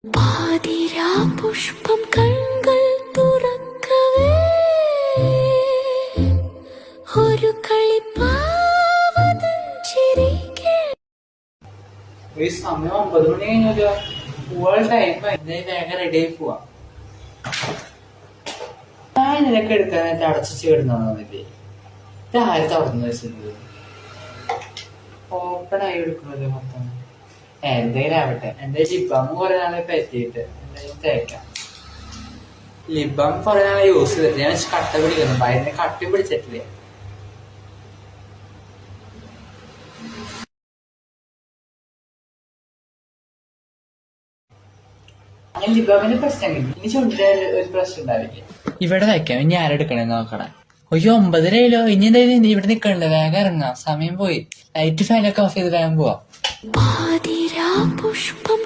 പാതിരാ പുഷ്പം കൺകൾ തുറക്കവേ ഒരു കളിപ്പാവതൻ ചിരിക്കെ. ഈ സമയം 9 മണി കഴിഞ്ഞാൽ പോവാൻ ടൈം വേഗം റെഡി ആയി പോവാ. ഞാൻ നിനക്ക് എടുക്കാനായിട്ട് അടച്ചു ചേർന്നില്ലേ? ഇത് ആര് തുറന്നു വെച്ചിരുന്നത്? ഓപ്പൺ ആയി എടുക്കുന്നത് മൊത്തം. എന്തെങ്കിലും ആവട്ടെ, എന്റെ ലിബാം കുറെ നാളെ പറ്റിയിട്ട് എന്തെങ്കിലും തേക്കാം. ലിബാം കുറെ നാളെ യൂസ് ചെയ്തിട്ട് ഞാൻ കട്ട പിടിക്കുന്നു. ഭയങ്കര കട്ടി പിടിച്ചിട്ടില്ലേ? അങ്ങനെ ലിബാമിന്റെ പ്രശ്നം കിട്ടി. ഇനി ചുണ്ടിന്റെ ഒരു പ്രശ്നം ഉണ്ടാവില്ല. ഇവിടെ വെക്കാം. ഇനി ആരെടുക്കണേ നോക്കണം. അയ്യോ 9:30 ഇനി എന്തായാലും ഇവിടെ നിക്കണ്ടേ? വേഗം ഇറങ്ങാം, സമയം പോയി. ലൈറ്റ് ഫാനൊക്കെ ഓഫ് ചെയ്ത് വേഗം പോവാം. പാതിരാ പുഷ്പം